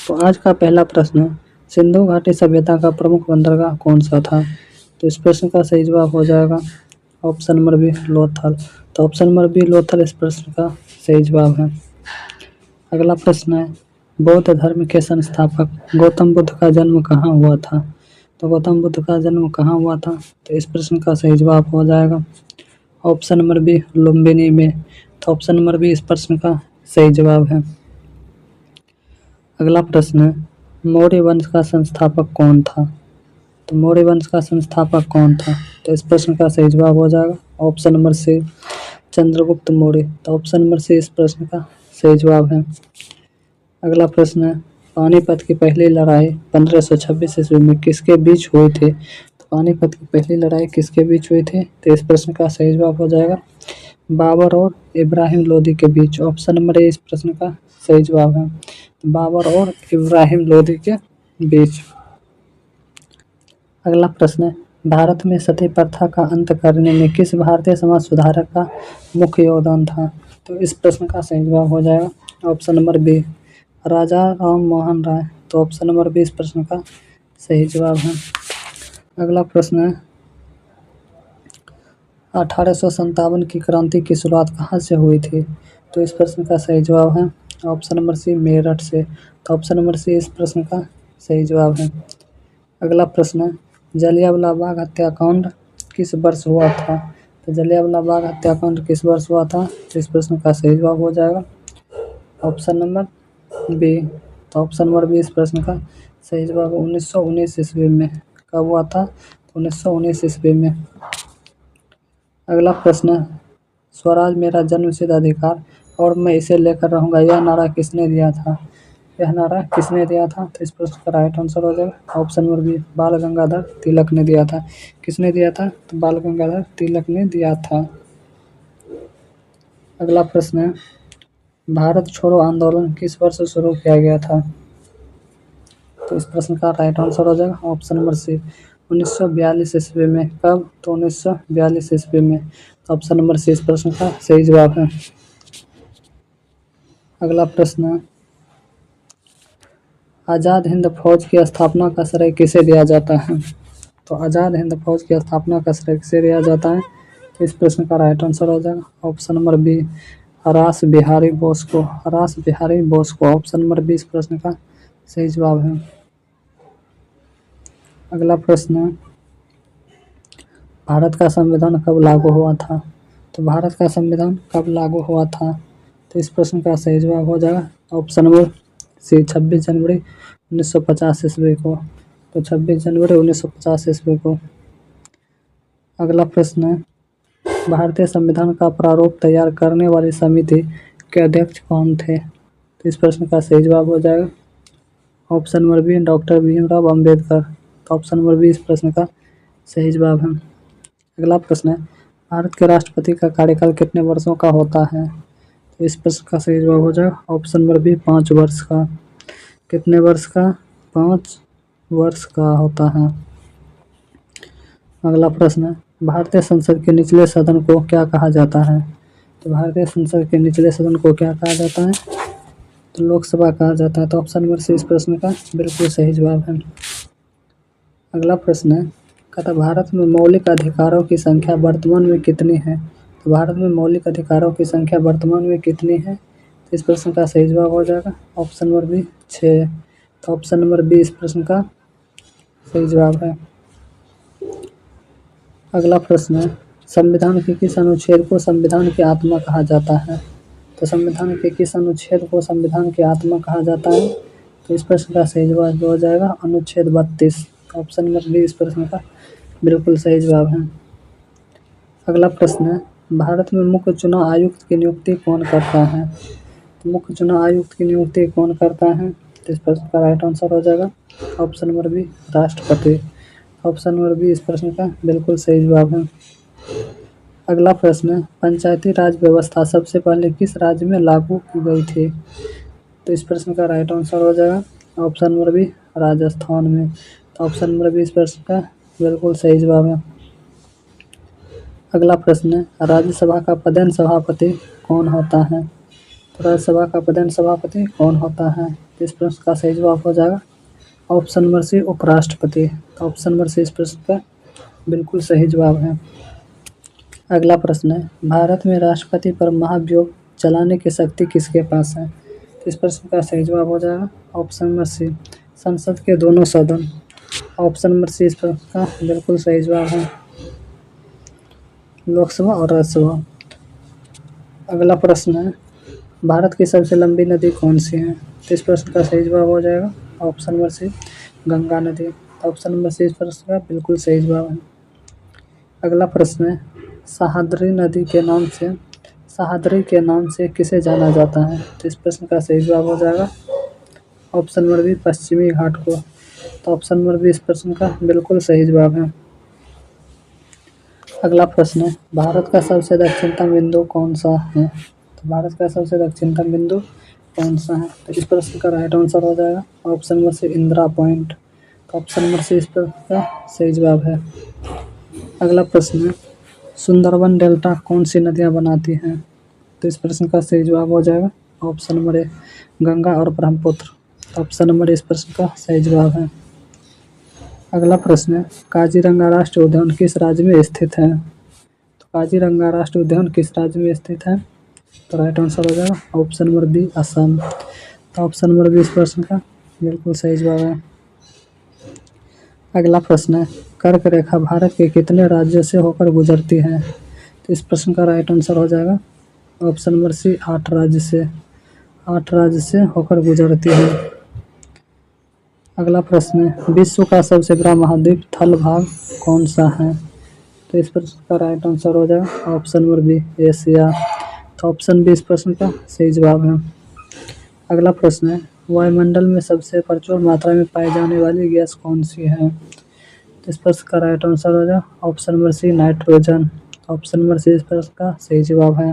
तो आज का पहला प्रश्न है, सिंधु घाटी सभ्यता का प्रमुख बंदरगाह कौन सा था? तो इस प्रश्न का सही जवाब हो जाएगा ऑप्शन नंबर बी लोथल। तो ऑप्शन नंबर बी लोथल इस प्रश्न का सही जवाब है। अगला प्रश्न है, बौद्ध धर्म के संस्थापक गौतम बुद्ध का जन्म कहाँ हुआ था? तो गौतम बुद्ध का जन्म कहाँ हुआ था? तो इस प्रश्न का सही जवाब हो जाएगा ऑप्शन नंबर बी लुम्बिनी में। तो ऑप्शन नंबर बी इस प्रश्न का सही जवाब है। अगला प्रश्न है, मौर्य वंश का संस्थापक कौन था? तो मौर्य वंश का संस्थापक कौन था? तो इस प्रश्न का सही जवाब हो जाएगा option number C Chandragupta Maurya. तो ऑप्शन नंबर सी इस प्रश्न का सही जवाब है। अगला प्रश्न है, पानीपत की पहली लड़ाई 1526 ईस्वी में किसके बीच हुई थी? तो पानीपत की पहली लड़ाई किसके बीच हुई थी? तो इस प्रश्न का सही जवाब हो जाएगा बाबर और इब्राहिम लोदी के बीच। ऑप्शन नंबर ए इस प्रश्न का सही जवाब है, बाबर और इब्राहिम लोदी के बीच। अगला प्रश्न है, भारत में सती प्रथा का अंत करने में किस भारतीय समाज सुधारक का मुख्य योगदान था? तो इस प्रश्न का सही जवाब हो जाएगा ऑप्शन नंबर बी राजा राम मोहन राय। तो ऑप्शन नंबर बी इस प्रश्न का सही जवाब है। अगला प्रश्न है, 1857 की क्रांति की शुरुआत कहाँ से हुई थी? तो इस प्रश्न का सही जवाब है ऑप्शन नंबर सी मेरठ से। तो ऑप्शन नंबर सी इस प्रश्न का सही जवाब है। अगला प्रश्न है, जलियांवाला बाग हत्याकांड किस वर्ष हुआ था? तो जलियांवाला बाग हत्याकांड किस वर्ष हुआ था? तो इस प्रश्न का सही जवाब हो जाएगा ऑप्शन नंबर बी। तो ऑप्शन नंबर बी इस प्रश्न का सही जवाब 1919 ईस्वी में। कब हुआ था? 1919 ईस्वी में। अगला प्रश्न है, स्वराज मेरा जन्मसिद्ध अधिकार और मैं इसे लेकर रहूंगा, यह नारा किसने दिया था? यह नारा किसने दिया था? तो इस प्रश्न का राइट आंसर हो जाएगा ऑप्शन नंबर बी बाल गंगाधर तिलक ने दिया था। किसने दिया था? तो बाल गंगाधर तिलक ने दिया था। अगला प्रश्न है, भारत छोड़ो आंदोलन किस वर्ष शुरू किया गया था? तो इस प्रश्न का राइट आंसर हो जाएगा ऑप्शन नंबर सी 1942 ईस्वी में। कब? तो 1942 ईस्वी में। ऑप्शन नंबर सी इस प्रश्न का सही जवाब है। अगला प्रश्न है, आज़ाद हिंद फौज की स्थापना का श्रेय किसे दिया जाता है? तो आज़ाद हिंद फौज की स्थापना का श्रेय किसे दिया जाता है? तो इस प्रश्न का राइट आंसर हो जाएगा ऑप्शन नंबर बी रास बिहारी बोस को। रास बिहारी बोस को। ऑप्शन नंबर बी इस प्रश्न का सही जवाब है। अगला प्रश्न है, भारत का संविधान कब लागू हुआ था? तो भारत का संविधान कब लागू हुआ था? तो इस प्रश्न का सही जवाब हो जाएगा ऑप्शन नंबर सी 26 जनवरी 1950 ईस्वी को। तो 26 जनवरी 1950 ईस्वी को। अगला प्रश्न है, भारतीय संविधान का प्रारूप तैयार करने वाली समिति के अध्यक्ष कौन थे? तो इस प्रश्न का सही जवाब हो जाएगा option number B doctor Bhimrao Ambedkar. तो ऑप्शन नंबर बी इस प्रश्न का सही जवाब है। अगला प्रश्न है, भारत के राष्ट्रपति का कार्यकाल कितने वर्षों का होता है? तो इस प्रश्न का सही जवाब हो जाएगा ऑप्शन नंबर बी 5 वर्ष का। कितने वर्ष का? 5 वर्ष का होता है। अगला प्रश्न है, भारतीय संसद के निचले सदन को क्या कहा जाता है? तो भारतीय संसद के निचले सदन को क्या कहा जाता है? तो लोकसभा कहा जाता है। तो ऑप्शन नंबर सी इस प्रश्न का बिल्कुल सही जवाब है। अगला प्रश्न है, कहता भारत में मौलिक अधिकारों की संख्या वर्तमान में कितनी है? तो भारत में मौलिक अधिकारों की संख्या वर्तमान में कितनी है? तो इस प्रश्न का सही जवाब हो जाएगा ऑप्शन नंबर बी 6। तो ऑप्शन नंबर बी इस प्रश्न का सही जवाब है। अगला प्रश्न है, संविधान के किस अनुच्छेद को संविधान की आत्मा कहा जाता है? तो संविधान के किस अनुच्छेद को संविधान की आत्मा कहा जाता है? तो इस प्रश्न का सही जवाब हो जाएगा अनुच्छेद 32। ऑप्शन नंबर बी इस प्रश्न का बिल्कुल सही जवाब है। अगला प्रश्न है, भारत में मुख्य चुनाव आयुक्त की नियुक्ति कौन करता है? तो मुख्य चुनाव आयुक्त की नियुक्ति कौन करता है? तो इस प्रश्न का राइट आंसर हो जाएगा ऑप्शन नंबर बी राष्ट्रपति। ऑप्शन नंबर बी इस प्रश्न का बिल्कुल सही जवाब है। अगला प्रश्न है, पंचायती राज व्यवस्था सबसे पहले किस राज्य में लागू की गई थी? तो इस प्रश्न का राइट आंसर हो जाएगा ऑप्शन नंबर बी राजस्थान में। तो ऑप्शन नंबर बी इस प्रश्न का बिल्कुल सही जवाब है। अगला प्रश्न है, राज्यसभा का पदेन सभापति कौन होता है? तो राज्यसभा का पदेन सभापति कौन होता है? तो इस प्रश्न का सही जवाब हो जाएगा ऑप्शन नंबर सी उपराष्ट्रपति। तो ऑप्शन नंबर सी इस प्रश्न का बिल्कुल सही जवाब है। अगला प्रश्न है, भारत में राष्ट्रपति पर महाभियोग चलाने की शक्ति किसके पास है? तो इस प्रश्न का सही जवाब हो जाएगा ऑप्शन नंबर सी संसद के दोनों सदन। ऑप्शन नंबर सी इस प्रश्न का बिल्कुल सही जवाब है, लोकसभा और राज्यसभा। अगला प्रश्न है, भारत की सबसे लंबी नदी कौन सी है? तो इस प्रश्न का सही जवाब हो जाएगा ऑप्शन नंबर सी गंगा नदी। ऑप्शन नंबर सी इस प्रश्न का बिल्कुल सही जवाब है। अगला प्रश्न है, सहादरी के नाम से किसे जाना जाता है? तो इस प्रश्न का सही जवाब हो जाएगा ऑप्शन नंबर बी पश्चिमी घाट को। तो ऑप्शन नंबर बी इस प्रश्न का बिल्कुल सही जवाब है। अगला प्रश्न है, भारत का सबसे दक्षिणतम बिंदु कौन सा है? तो भारत का सबसे दक्षिणतम बिंदु कौन सा है? तो इस प्रश्न का राइट आंसर हो जाएगा option number C Indira point. तो ऑप्शन नंबर सी इस प्रश्न का सही जवाब है। अगला प्रश्न है, सुंदरबन डेल्टा कौन सी नदियाँ बनाती हैं? तो इस प्रश्न का सही जवाब हो जाएगा ऑप्शन नंबर ए गंगा और ब्रह्मपुत्र। ऑप्शन नंबर इस प्रश्न का सही जवाब है। अगला प्रश्न है, काजीरंगा राष्ट्रीय उद्यान किस राज्य में स्थित है? तो काजीरंगा राष्ट्रीय उद्यान किस राज्य में स्थित है? तो राइट आंसर हो जाएगा ऑप्शन नंबर बी असम। तो ऑप्शन नंबर बी इस प्रश्न का बिल्कुल सही जवाब है। अगला प्रश्न है, कर्क रेखा भारत के कितने राज्यों से होकर गुजरती है? तो इस प्रश्न का राइट आंसर हो जाएगा ऑप्शन नंबर सी 8 राज्य से होकर गुजरती है। अगला प्रश्न है, विश्व का सबसे बड़ा महाद्वीप थल भाग कौन सा है? तो इस प्रश्न का राइट आंसर हो जाएगा ऑप्शन नंबर बी एशिया। तो ऑप्शन बी इस प्रश्न का सही जवाब है। अगला प्रश्न है, वायुमंडल में सबसे प्रचुर मात्रा में पाई जाने वाली गैस कौन सी है? तो इस प्रश्न का राइट आंसर हो जाएगा option number C nitrogen. Option number C इस प्रश्न का सही जवाब है।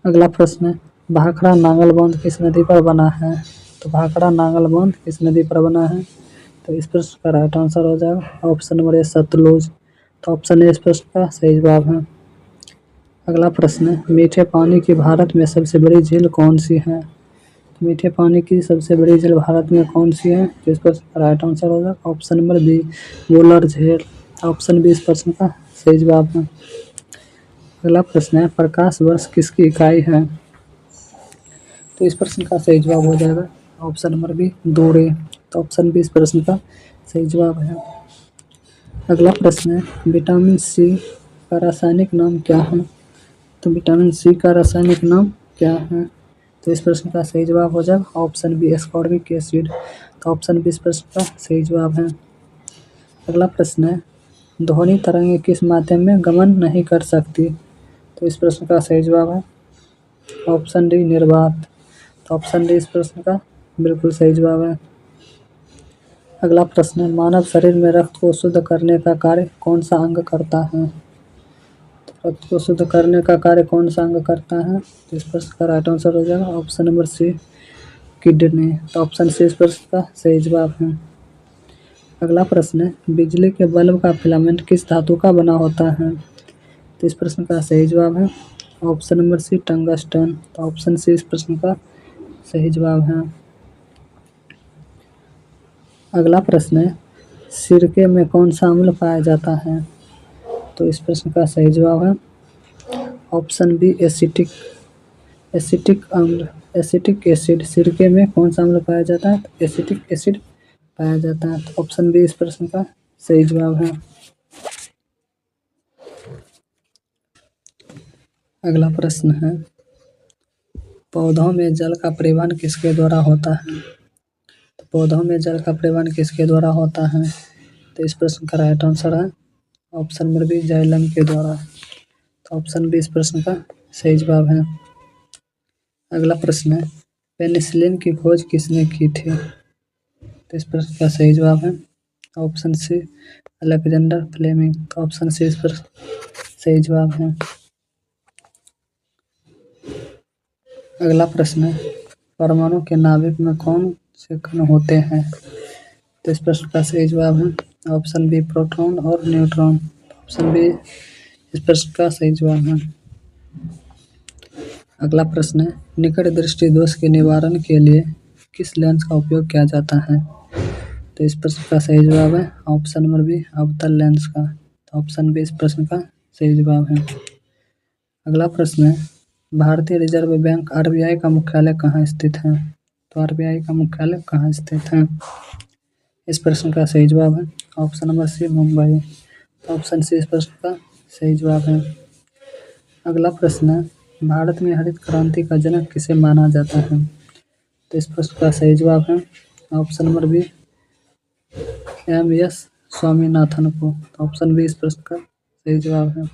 अगला प्रश्न है, भाखड़ा नांगल बांध किस नदी पर बना है? तो भाखड़ा नांगल बांध किस नदी पर बना है? तो इस प्रश्न का राइट आंसर हो जाएगा ऑप्शन नंबर ए सतलुज। तो ऑप्शन ए इस प्रश्न का सही जवाब है। अगला प्रश्न है, मीठे पानी की भारत में सबसे बड़ी झील कौन सी है? तो मीठे पानी की सबसे बड़ी झील भारत में कौन सी है? तो इस प्रश्न का राइट आंसर होगा ऑप्शन नंबर बी वुलर झील। ऑप्शन बी इस प्रश्न का सही जवाब है। अगला प्रश्न है, प्रकाश वर्ष किसकी इकाई है? तो इस प्रश्न का सही जवाब हो जाएगा ऑप्शन नंबर बी दूरी। तो ऑप्शन बी इस प्रश्न का सही जवाब है। अगला प्रश्न है, विटामिन सी का रासायनिक नाम क्या है? तो विटामिन सी का रासायनिक नाम क्या है? तो इस प्रश्न का सही जवाब हो जाएगा ऑप्शन बी एस्कॉर्बिक एसिड। तो ऑप्शन बी इस प्रश्न का सही जवाब है। अगला प्रश्न है, ध्वनि तरंगें किस माध्यम में गमन नहीं कर सकती? तो इस प्रश्न का सही जवाब है ऑप्शन डी निर्वात। तो ऑप्शन डी इस प्रश्न का बिल्कुल सही जवाब है। अगला प्रश्न है, मानव शरीर में रक्त को शुद्ध करने का कार्य कौन सा अंग करता है? तो रक्त को शुद्ध करने का कार्य कौन सा अंग करता है? तो इस प्रश्न का राइट आंसर हो जाएगा ऑप्शन नंबर सी किडनी। तो ऑप्शन सी इस प्रश्न का सही जवाब है। अगला प्रश्न है, बिजली के बल्ब का फिलामेंट किस धातु का बना होता है? तो इस प्रश्न का सही जवाब है ऑप्शन नंबर सी टंगस्टन। तो ऑप्शन सी इस प्रश्न का सही जवाब है। अगला प्रश्न है, सिरके में कौन सा अम्ल पाया जाता है? तो इस प्रश्न का सही जवाब है ऑप्शन बी एसिटिक अम्ल एसिटिक एसिड। सिरके में कौन सा अम्ल पाया जाता है? तो एसिटिक एसिड पाया जाता है। तो ऑप्शन बी इस प्रश्न का सही जवाब है। अगला प्रश्न है, पौधों में जल का परिवहन किसके द्वारा होता है? तो पौधों में जल का परिवहन किसके द्वारा होता है? तो इस प्रश्न का राइट आंसर है ऑप्शन नंबर बी जाइलम के द्वारा। तो ऑप्शन बी इस प्रश्न का सही जवाब है। अगला प्रश्न है, पेनिसिलिन की खोज किसने की थी? तो इस प्रश्न का सही जवाब है ऑप्शन सी अलेक्जेंडर फ्लेमिंग। तो ऑप्शन सी इस पर सही जवाब है। अगला प्रश्न है, परमाणु के नाभिक में कौन से कण होते हैं? तो इस प्रश्न का सही जवाब है ऑप्शन बी प्रोटॉन और न्यूट्रॉन। ऑप्शन बी इस प्रश्न का सही जवाब है। अगला प्रश्न है, निकट दृष्टि दोष के निवारण के लिए किस लेंस का उपयोग किया जाता है? तो इस प्रश्न का सही जवाब है ऑप्शन नंबर बी, अवतल लेंस का। तो ऑप्शन बी इस प्रश्न का सही जवाब है। अगला प्रश्न है, भारतीय रिजर्व बैंक आरबीआई का मुख्यालय कहाँ स्थित है? तो आरबीआई का मुख्यालय कहाँ स्थित है? इस प्रश्न का सही जवाब है ऑप्शन नंबर सी, मुंबई। तो ऑप्शन सी इस प्रश्न का सही जवाब है। अगला प्रश्न है, भारत में हरित क्रांति का जनक किसे माना जाता है? तो इस प्रश्न का सही जवाब है option number B, M S. Swaminathan को। तो ऑप्शन बी इस प्रश्न का सही जवाब है।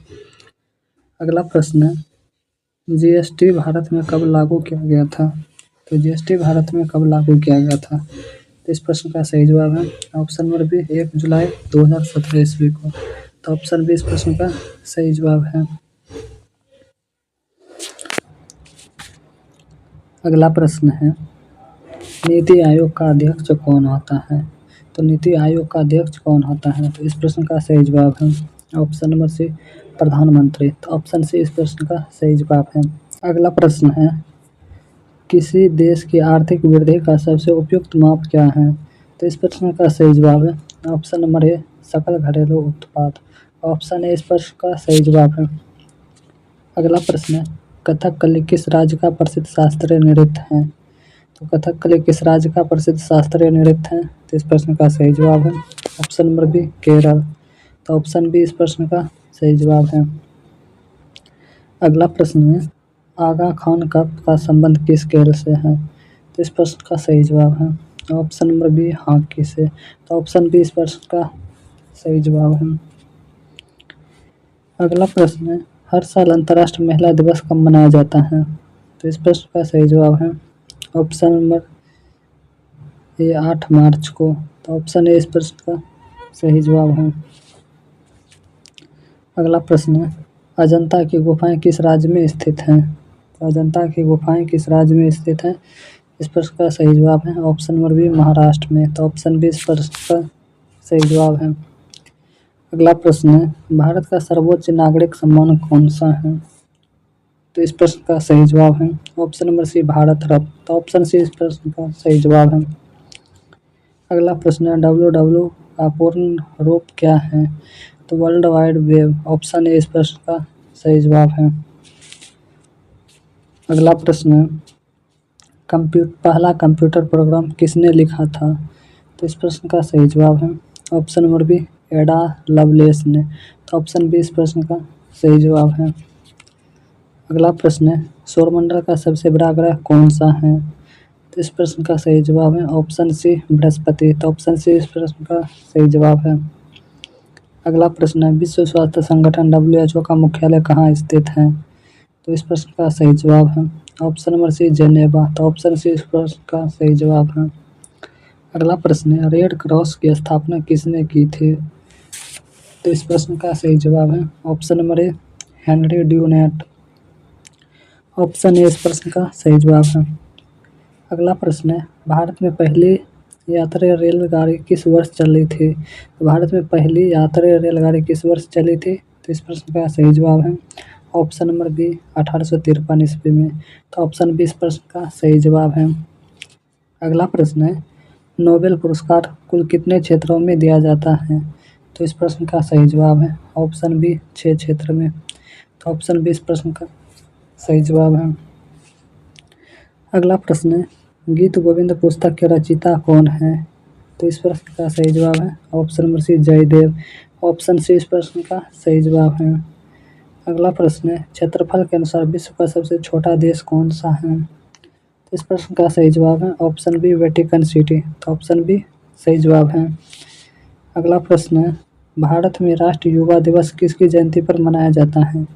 अगला प्रश्न है, जीएसटी भारत में कब लागू किया गया था? तो जीएसटी भारत में कब लागू किया गया था? तो इस प्रश्न का सही जवाब है ऑप्शन नंबर बी, 1 जुलाई 2017 ईस्वी को। तो ऑप्शन बी इस प्रश्न का सही जवाब है। अगला प्रश्न है, नीति आयोग का अध्यक्ष कौन होता है? तो नीति आयोग का अध्यक्ष कौन होता है? तो इस प्रश्न का सही जवाब है ऑप्शन नंबर सी, प्रधानमंत्री। तो ऑप्शन सी इस प्रश्न का सही जवाब है। अगला प्रश्न है, किसी देश की आर्थिक वृद्धि का सबसे उपयुक्त माप क्या है? तो इस प्रश्न का सही जवाब है ऑप्शन नंबर ए, सकल घरेलू उत्पाद। ऑप्शन ए इस प्रश्न का सही जवाब है। अगला प्रश्न है, कथकली किस राज्य का प्रसिद्ध शास्त्रीय नृत्य है? तो कथकली किस राज्य का प्रसिद्ध शास्त्रीय नृत्य है? तो इस प्रश्न का सही जवाब है ऑप्शन नंबर बी, केरल। तो ऑप्शन बी इस प्रश्न का सही जवाब है। अगला प्रश्न है, आगा खान कप का संबंध किस खेल से है? तो इस प्रश्न का सही जवाब है ऑप्शन नंबर बी, हॉकी से। तो ऑप्शन बी इस प्रश्न का सही जवाब है। अगला प्रश्न है, हर साल अंतर्राष्ट्रीय महिला दिवस कब मनाया जाता है? तो इस प्रश्न का सही जवाब है ऑप्शन नंबर ए, 8 मार्च को। तो ऑप्शन ए इस प्रश्न का सही जवाब है। अगला प्रश्न है, अजंता की गुफाएं किस राज्य में स्थित हैं? तो अजंता की गुफाएं किस राज्य में स्थित हैं? इस प्रश्न का सही जवाब है ऑप्शन नंबर बी, महाराष्ट्र में। तो ऑप्शन बी इस प्रश्न का सही जवाब है। अगला प्रश्न है, भारत का सर्वोच्च नागरिक सम्मान कौन सा है? तो इस प्रश्न का सही जवाब है ऑप्शन नंबर सी, भारत रत्न। तो ऑप्शन सी इस प्रश्न का सही जवाब है। अगला प्रश्न है, डब्ल्यू का पूर्ण रूप क्या है? तो world wide web. Option A इस प्रश्न का सही जवाब है। अगला प्रश्न है, पहला कंप्यूटर प्रोग्राम किसने लिखा था? तो इस प्रश्न का सही जवाब है option number B, Ada Lovelace ने। तो ऑप्शन बी इस प्रश्न का सही जवाब है। अगला प्रश्न है, सौरमंडल का सबसे बड़ा ग्रह कौन सा है? तो इस प्रश्न का सही जवाब है ऑप्शन सी, बृहस्पति। तो ऑप्शन सी इस प्रश्न का सही जवाब है। अगला प्रश्न है, विश्व स्वास्थ्य संगठन WHO का मुख्यालय कहाँ स्थित है? तो इस प्रश्न का सही जवाब है ऑप्शन नंबर सी, जेनेवा। तो ऑप्शन सी इस प्रश्न का सही जवाब है। अगला प्रश्न है, रेड क्रॉस की स्थापना किसने की थी? तो इस प्रश्न का सही जवाब है option number A, Henry Dunant. Option A इस प्रश्न का सही जवाब है। अगला प्रश्न है, भारत में पहली यात्री रेलगाड़ी किस वर्ष चली थी? तो भारत में पहली यात्री रेलगाड़ी किस वर्ष चली थी? तो इस प्रश्न का सही जवाब है ऑप्शन नंबर बी, 1853 ईस्वी में। तो ऑप्शन बी इस प्रश्न का सही जवाब है। अगला प्रश्न है, नोबेल पुरस्कार कुल कितने क्षेत्रों में दिया जाता है? तो इस प्रश्न का सही जवाब है ऑप्शन बी, 6 क्षेत्र में। तो ऑप्शन बी इस प्रश्न का सही जवाब है। अगला प्रश्न है, गीत गोविंद पुस्तक के रचयिता कौन है? तो इस प्रश्न का सही जवाब है option number C, Jayadeva. Option C इस प्रश्न का सही जवाब है। अगला प्रश्न है, क्षेत्रफल के अनुसार विश्व का सबसे छोटा देश कौन सा है? तो इस प्रश्न का सही जवाब है ऑप्शन बी, वेटिकन सिटी। तो ऑप्शन बी सही जवाब है। अगला प्रश्न है, भारत में राष्ट्रीय युवा दिवस किसकी जयंती पर मनाया जाता है?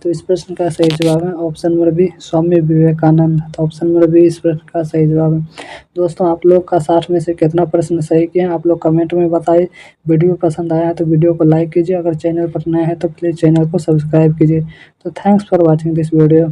तो इस प्रश्न का सही जवाब है option number B, Swami Vivekananda. तो ऑप्शन नंबर बी इस प्रश्न का सही जवाब है। दोस्तों, आप लोग का 60 में से कितना प्रश्न सही किए हैं आप लोग कमेंट में बताइए। वीडियो पसंद आया है तो वीडियो को लाइक कीजिए, अगर चैनल पर नए हैं तो प्लीज़ चैनल को सब्सक्राइब कीजिए। तो thanks for watching this video.